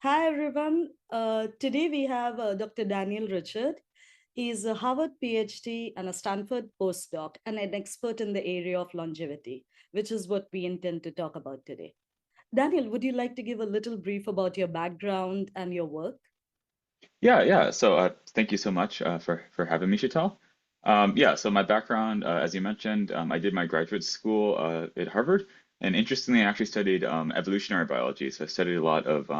Hi, everyone. Today we have Dr. Daniel Richard. He's a Harvard PhD and a Stanford postdoc and an expert in the area of longevity, which is what we intend to talk about today. Daniel, would you like to give a little brief about your background and your work? Yeah. So thank you so much for having me, Sheetal. So my background, as you mentioned, I did my graduate school at Harvard, and interestingly, I actually studied evolutionary biology. So I studied a lot of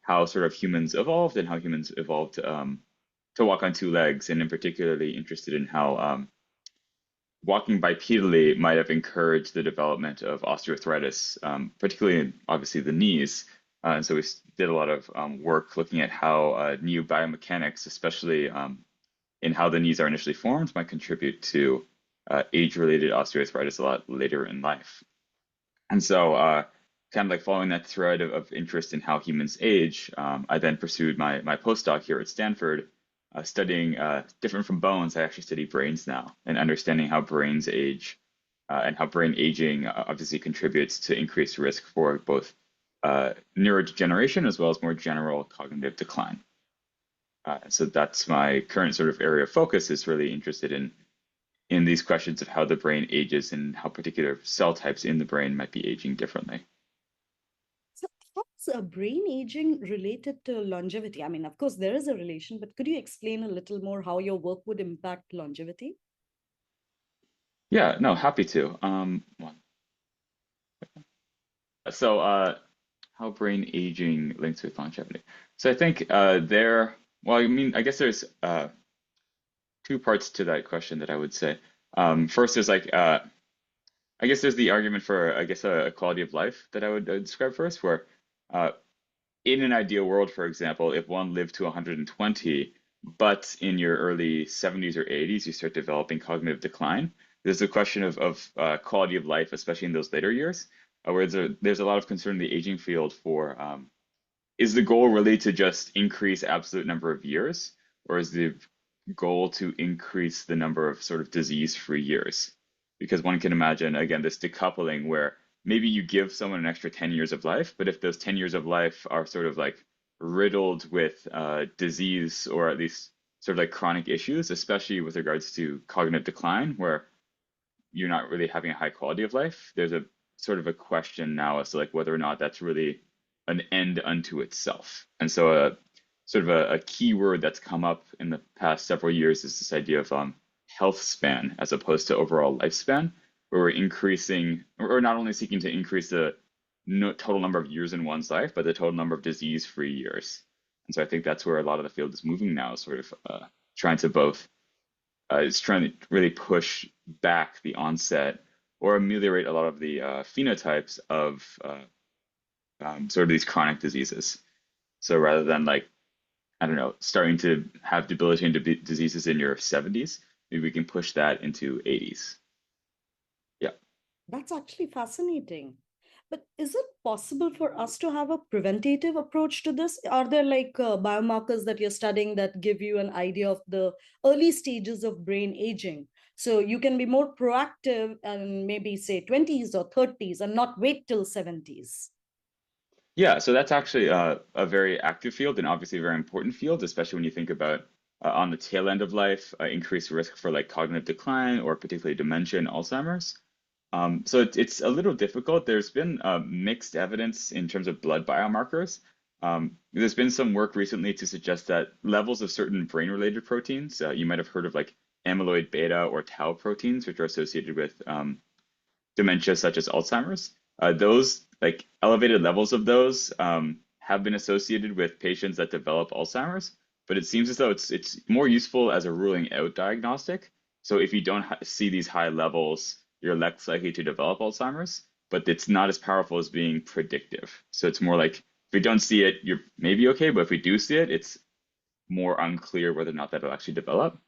how sort of humans evolved and how humans evolved to walk on two legs, and in particularly interested in how walking bipedally might have encouraged the development of osteoarthritis, particularly in obviously the knees. And so did a lot of work looking at how new biomechanics, especially in how the knees are initially formed, might contribute to age-related osteoarthritis a lot later in life. And so, kind of like following that thread of interest in how humans age, I then pursued my postdoc here at Stanford, studying different from bones. I actually study brains now and understanding how brains age and how brain aging obviously contributes to increased risk for both neurodegeneration as well as more general cognitive decline. So that's my current sort of area of focus is really interested in these questions of how the brain ages and how particular cell types in the brain might be aging differently. So, how's brain aging related to longevity? I mean, of course, there is a relation, but could you explain a little more how your work would impact longevity? Yeah, no, happy to. So how brain aging links with longevity. So I think well, I mean, I guess there's two parts to that question that I would say. First, there's I guess there's the argument for, I guess, a quality of life that I would describe first, where uh, in an ideal world, for example, if one lived to 120, but in your early 70s or 80s, you start developing cognitive decline, there's a question of quality of life, especially in those later years, where there's a lot of concern in the aging field for is the goal really to just increase absolute number of years, or is the goal to increase the number of sort of disease-free years? Because one can imagine, again, this decoupling where maybe you give someone an extra 10 years of life, but if those 10 years of life are sort of like riddled with disease or at least sort of like chronic issues, especially with regards to cognitive decline, where you're not really having a high quality of life, there's a sort of a question now as to like whether or not that's really an end unto itself. And so sort of a key word that's come up in the past several years is this idea of health span as opposed to overall lifespan, where we're increasing or not only seeking to increase the total number of years in one's life, but the total number of disease-free years. And so I think that's where a lot of the field is moving now, sort of trying to both is trying to really push back the onset or ameliorate a lot of the phenotypes of sort of these chronic diseases. So rather than like, I don't know, starting to have debilitating diseases in your 70s, maybe we can push that into 80s. Yeah. That's actually fascinating. But is it possible for us to have a preventative approach to this? Are there like biomarkers that you're studying that give you an idea of the early stages of brain aging? So you can be more proactive and maybe say 20s or 30s and not wait till 70s. Yeah, so that's actually a very active field and obviously a very important field, especially when you think about on the tail end of life, increased risk for like cognitive decline or particularly dementia and Alzheimer's. So it's a little difficult. There's been mixed evidence in terms of blood biomarkers. There's been some work recently to suggest that levels of certain brain-related proteins, you might have heard of like amyloid beta or tau proteins, which are associated with dementia such as Alzheimer's. Those like elevated levels of those have been associated with patients that develop Alzheimer's, but it seems as though it's more useful as a ruling out diagnostic. So if you don't see these high levels, you're less likely to develop Alzheimer's, but it's not as powerful as being predictive. So it's more like if we don't see it, you're maybe okay, but if we do see it, it's more unclear whether or not that'll actually develop.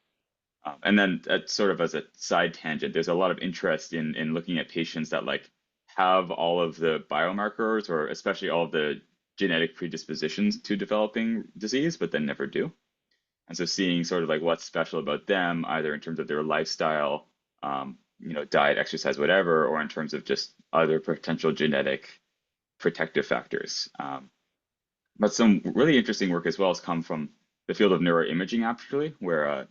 And then sort of as a side tangent, there's a lot of interest in looking at patients that like have all of the biomarkers or especially all of the genetic predispositions to developing disease, but then never do. And so seeing sort of like what's special about them, either in terms of their lifestyle, diet, exercise, whatever, or in terms of just other potential genetic protective factors. But some really interesting work as well has come from the field of neuroimaging, actually, where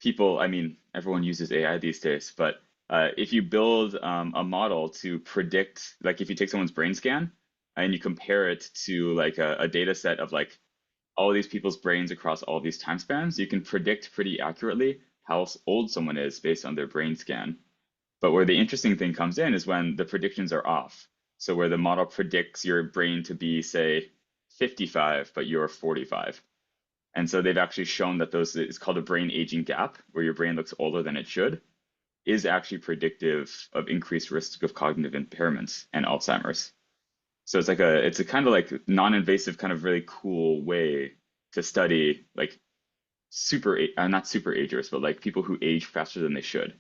people, I mean, everyone uses AI these days, but if you build a model to predict, like if you take someone's brain scan and you compare it to like a data set of like all these people's brains across all these time spans, you can predict pretty accurately how old someone is based on their brain scan. But where the interesting thing comes in is when the predictions are off. So where the model predicts your brain to be, say, 55, but you're 45. And so they've actually shown that those, it's called a brain aging gap, where your brain looks older than it should, is actually predictive of increased risk of cognitive impairments and Alzheimer's. So it's a kind of like non-invasive, kind of really cool way to study like not super agers, but like people who age faster than they should.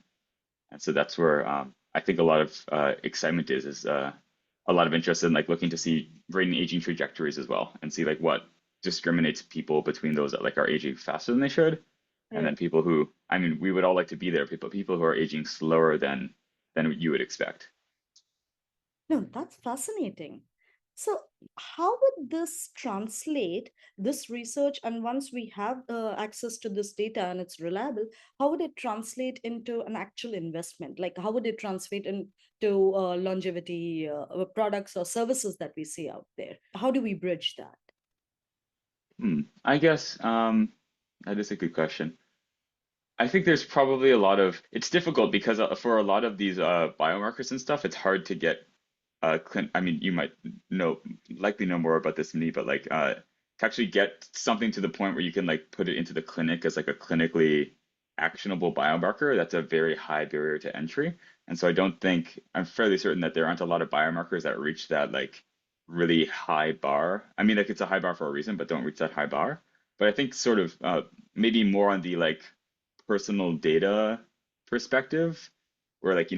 And so that's where I think a lot of excitement is a lot of interest in like looking to see brain aging trajectories as well, and see like what discriminates people between those that like are aging faster than they should, and then Right. people who, I mean, we would all like to be there, people who are aging slower than you would expect. No, that's fascinating. So, how would this translate, this research, and once we have access to this data and it's reliable, how would it translate into an actual investment? Like, how would it translate into longevity products or services that we see out there? How do we bridge that? I guess that is a good question. I think there's probably a lot of, it's difficult because for a lot of these biomarkers and stuff, it's hard to get I mean, you might know, likely know more about this than me, but like to actually get something to the point where you can like put it into the clinic as like a clinically actionable biomarker, that's a very high barrier to entry. And so I don't think, I'm fairly certain that there aren't a lot of biomarkers that reach that like really high bar. I mean, like it's a high bar for a reason, but don't reach that high bar. But I think sort of maybe more on the like personal data perspective, where like,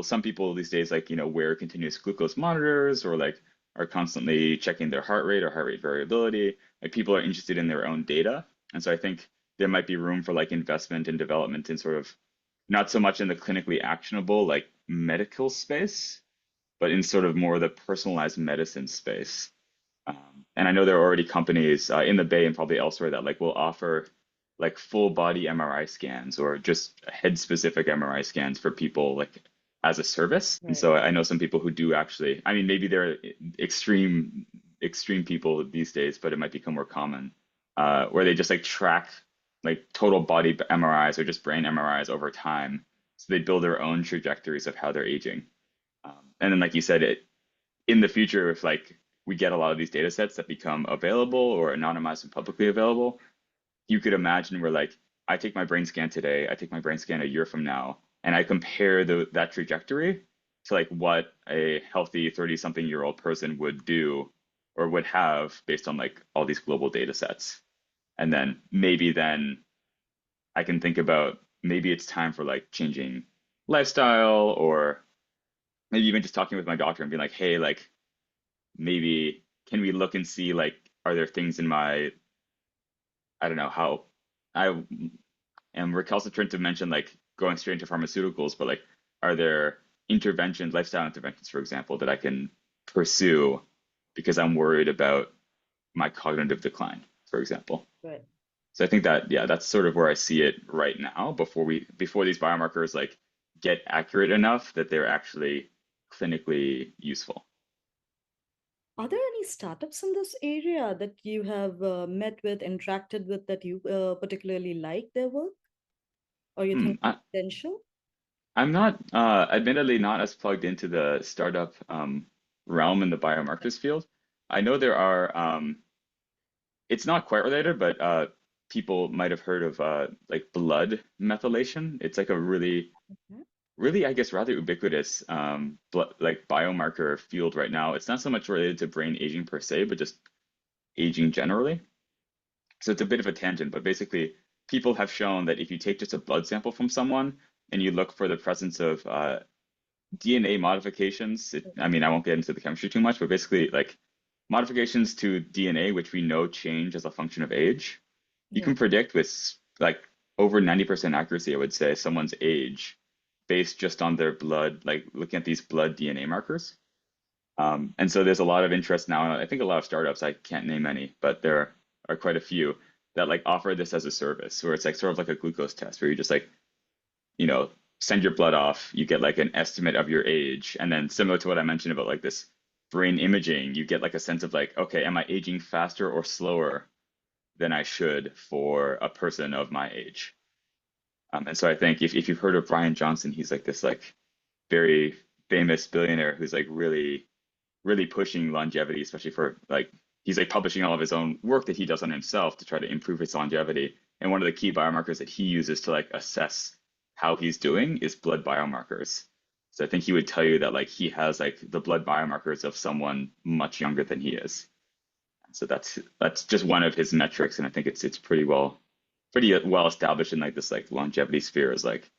some people these days like, wear continuous glucose monitors or like are constantly checking their heart rate or heart rate variability. Like people are interested in their own data. And so I think there might be room for like investment and development in sort of not so much in the clinically actionable like medical space, but in sort of more the personalized medicine space. And I know there are already companies in the Bay and probably elsewhere that like will offer like full body MRI scans or just head specific MRI scans for people like as a service. And Right. so I know some people who do actually, I mean, maybe they're extreme people these days, but it might become more common where they just like track like total body MRIs or just brain MRIs over time. So they build their own trajectories of how they're aging. And then, like you said, in the future, if like we get a lot of these data sets that become available or anonymized and publicly available, you could imagine where like I take my brain scan today, I take my brain scan a year from now, and I compare that trajectory to like what a healthy 30 something year old person would do or would have based on like all these global data sets. And then I can think about maybe it's time for like changing lifestyle or maybe even just talking with my doctor and being like, hey, like maybe can we look and see like are there things in my, I don't know how I am recalcitrant to mention like going straight into pharmaceuticals, but like are there interventions, lifestyle interventions, for example, that I can pursue because I'm worried about my cognitive decline, for example. Right. So I think that yeah, that's sort of where I see it right now before these biomarkers like get accurate enough that they're actually clinically useful. Are there any startups in this area that you have met with, interacted with, that you particularly like their work or you Hmm. think have potential? I'm not, admittedly, not as plugged into the startup realm in the biomarkers field. I know there are, it's not quite related, but people might have heard of like blood methylation. It's like a really, Mhm. really, I guess, rather ubiquitous blood, like biomarker field right now. It's not so much related to brain aging per se, but just aging generally. So it's a bit of a tangent, but basically, people have shown that if you take just a blood sample from someone and you look for the presence of DNA modifications. I mean, I won't get into the chemistry too much, but basically, like modifications to DNA, which we know change as a function of age, you Yeah. can predict with like over 90% accuracy, I would say, someone's age based just on their blood, like looking at these blood DNA markers. And so there's a lot of interest now. And I think a lot of startups, I can't name any, but there are quite a few that like offer this as a service where it's like sort of like a glucose test where you just like, you know, send your blood off, you get like an estimate of your age. And then similar to what I mentioned about like this brain imaging, you get like a sense of like, okay, am I aging faster or slower than I should for a person of my age? And so I think if you've heard of Brian Johnson, he's like this like very famous billionaire who's like really pushing longevity, especially for like he's like publishing all of his own work that he does on himself to try to improve his longevity. And one of the key biomarkers that he uses to like assess how he's doing is blood biomarkers. So I think he would tell you that like he has like the blood biomarkers of someone much younger than he is. So that's just one of his metrics, and I think it's pretty well established in like this like longevity sphere is like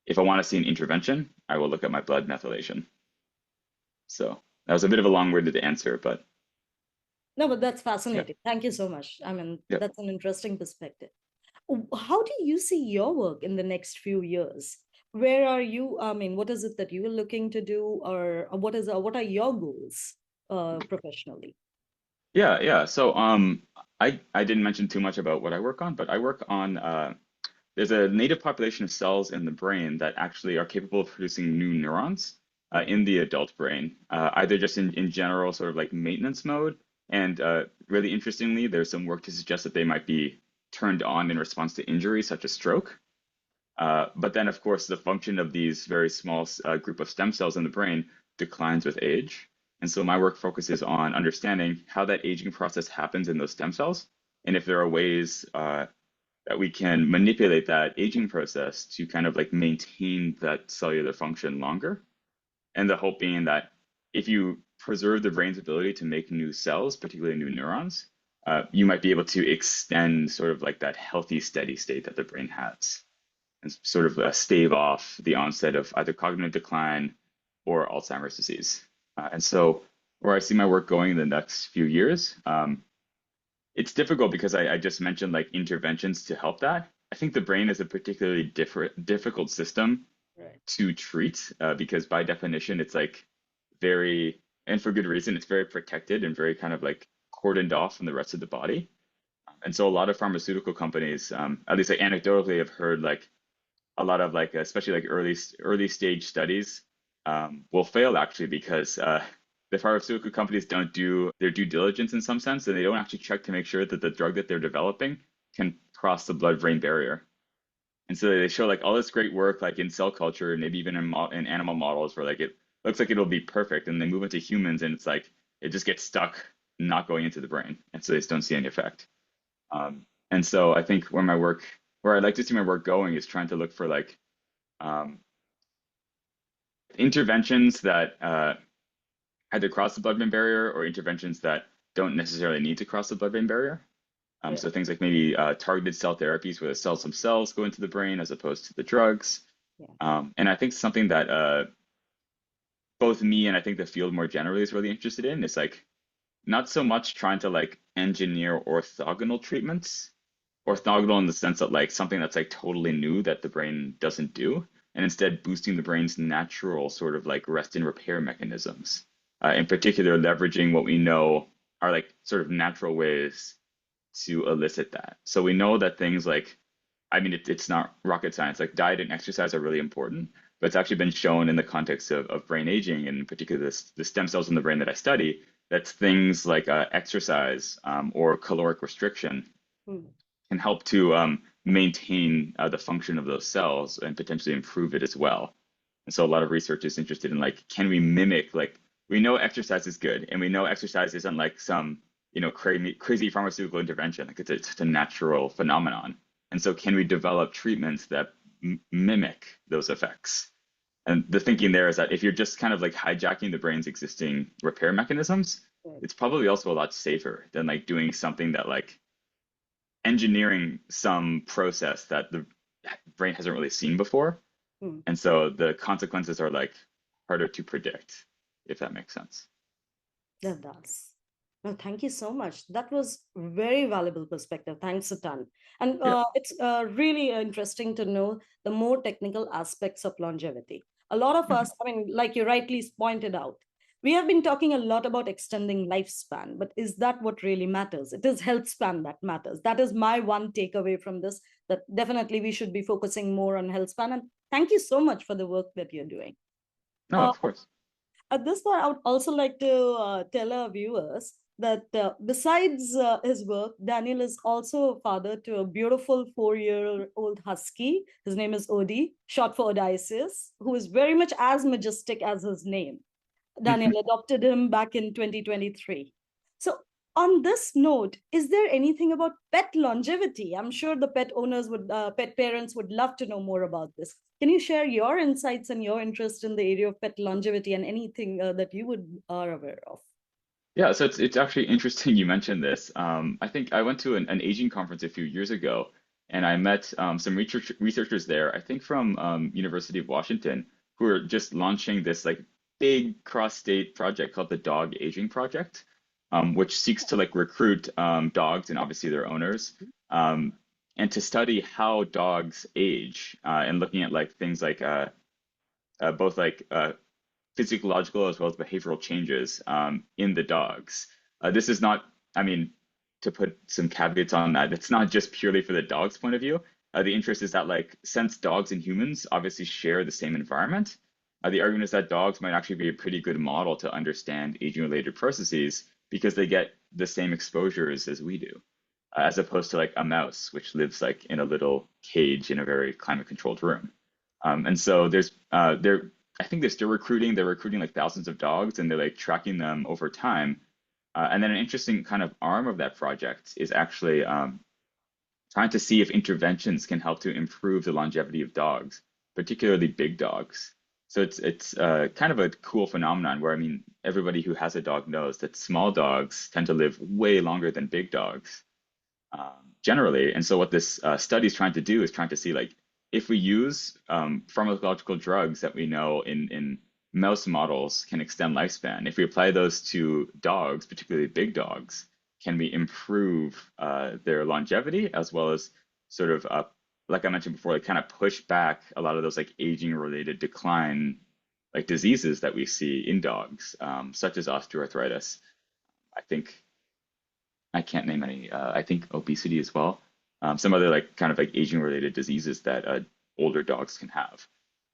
if I want to see an intervention, I will look at my blood methylation. So that was a bit of a long-winded answer, but No, but that's yeah, fascinating. Thank you so much. I mean, yeah. that's an interesting perspective. How do you see your work in the next few years? Where are you? I mean, what is it that you are looking to do, or what are your goals professionally? Yeah. So I didn't mention too much about what I work on, but I work on there's a native population of cells in the brain that actually are capable of producing new neurons Right. in the adult brain, either just in general sort of like maintenance mode, and really interestingly, there's some work to suggest that they might be turned on in response to injury, such as stroke. But then, of course, the function of these very small group of stem cells in the brain declines with age. And so my work focuses on understanding how that aging process happens in those stem cells, and if there are ways that we can manipulate that aging process to kind of like maintain that cellular function longer. And the hope being that if you preserve the brain's ability to make new cells, particularly new neurons, you might be able to extend sort of like that healthy, steady state that the brain has and sort of stave off the onset of either cognitive decline or Alzheimer's disease. And so, where I see my work going in the next few years, it's difficult because I just mentioned like interventions to help that. I think the brain is a particularly difficult system Right. to treat because by definition, it's like very, and for good reason, it's very protected and very kind of like cordoned off from the rest of the body. And so a lot of pharmaceutical companies, at least like anecdotally, have heard like a lot of like especially like early stage studies will fail actually because the pharmaceutical companies don't do their due diligence in some sense, and they don't actually check to make sure that the drug that they're developing can cross the blood-brain barrier. And so they show like all this great work like in cell culture and maybe even in animal models where like it looks like it'll be perfect, and they move into humans and it's like it just gets stuck not going into the brain, and so they just don't see any effect. And so I think where I'd like to see my work going is trying to look for like um, interventions that either cross the blood-brain barrier or interventions that don't necessarily need to cross the blood-brain barrier. Yeah. So things like maybe targeted cell therapies where the cells themselves go into the brain as opposed to the drugs. Yeah. And I think something that both me and I think the field more generally is really interested in is like not so much trying to like engineer orthogonal treatments, orthogonal in the sense that like something that's like totally new that the brain doesn't do, and instead boosting the brain's natural sort of like rest and repair mechanisms. In particular, leveraging what we know are like sort of natural ways to elicit that. So we know that things like, I mean, it's not rocket science, like diet and exercise are really important, but it's actually been shown in the context of brain aging, and in particular the stem cells in the brain that I study, that's things like exercise or caloric restriction Hmm. can help to maintain the function of those cells and potentially improve it as well. And so a lot of research is interested in like, can we mimic like we know exercise is good, and we know exercise isn't like some crazy pharmaceutical intervention. Like it's a natural phenomenon. And so can we develop treatments that mimic those effects? And the thinking there is that if you're just kind of like hijacking the brain's existing repair mechanisms, Right. it's probably also a lot safer than like doing something that like engineering some process that the brain hasn't really seen before. Hmm. And so the consequences are like harder to predict, if that makes sense. That does. No, thank you so much. That was very valuable perspective. Thanks a ton. And Yeah. it's really interesting to know the more technical aspects of longevity. A lot of Mhm. us, I mean, like you rightly pointed out, We have been talking a lot about extending lifespan, but is that what really matters? It is health span that matters. That is my one takeaway from this, that definitely we should be focusing more on health span. And thank you so much for the work that you're doing. No, of course. At this point, I would also like to tell our viewers that besides his work, Daniel is also a father to a beautiful 4-year-old husky. His name is Odie, short for Odysseus, who is very much as majestic as his name. Daniel adopted him back in 2023. So, on this note, is there anything about pet longevity? I'm sure the pet owners would, pet parents would love to know more about this. Can you share your insights and your interest in the area of pet longevity and anything that you are aware of? Yeah, so it's actually interesting you mentioned this. I think I went to an aging conference a few years ago, and I met some researchers there, I think from University of Washington, who are just launching this like big cross-state project called the Dog Aging Project, which seeks to like recruit dogs and obviously their owners, um, and to study how dogs age, and looking at like things like both like physiological as well as behavioral changes in the dogs. This is not, I mean, to put some caveats on that, it's not just purely for the dog's point of view. The interest is that, like, since dogs and humans obviously share the same environment, the argument is that dogs might actually be a pretty good model to understand aging-related processes because they get the same exposures as we do, as opposed to like a mouse, which lives like in a little cage in a very climate-controlled room. And so I think they're still recruiting. They're recruiting like thousands of dogs, and they're like tracking them over time. And then an interesting kind of arm of that project is actually trying to see if interventions can help to improve the longevity of dogs, particularly big dogs. So it's kind of a cool phenomenon where, I mean, everybody who has a dog knows that small dogs tend to live way longer than big dogs, generally. And so what this study is trying to do is trying to see, like, if we use pharmacological drugs that we know in mouse models can extend lifespan, if we apply those to dogs, particularly big dogs, can we improve their longevity as well as sort of, like I mentioned before, like kind of push back a lot of those like aging related decline, like diseases that we see in dogs, such as osteoarthritis. I think I can't name any. I think obesity as well. Some other like kind of like aging related diseases that older dogs can have.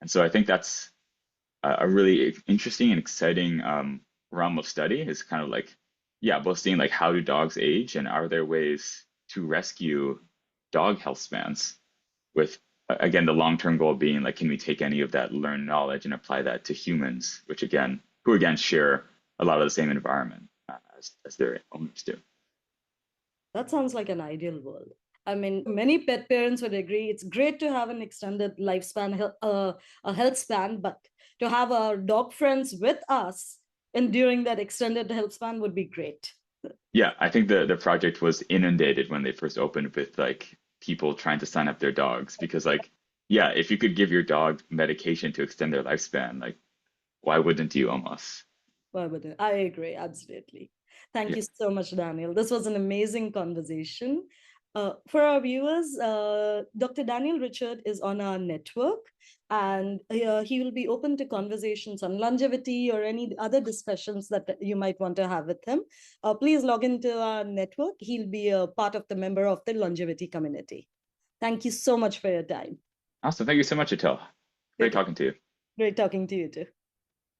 And so I think that's a really interesting and exciting realm of study, is kind of like, yeah, both seeing like how do dogs age and are there ways to rescue dog health spans with, again, the long-term goal being like, can we take any of that learned knowledge and apply that to humans, which again, who again share a lot of the same environment as their owners do. That sounds like an ideal world. I mean, many pet parents would agree it's great to have an extended lifespan, a health span, but to have our dog friends with us and during that extended health span would be great. Yeah, I think the project was inundated when they first opened with like people trying to sign up their dogs because, like, yeah, if you could give your dog medication to extend their lifespan, like, why wouldn't you almost? Why would I agree, absolutely. Thank Yeah. you so much, Daniel. This was an amazing conversation. For our viewers, Dr. Daniel Richard is on our network, and he will be open to conversations on longevity or any other discussions that you might want to have with him. Please log into our network. He'll be a part of the member of the longevity community. Thank you so much for your time. Awesome. Thank you so much, Atel. Great Great, talking to you. great talking to you too.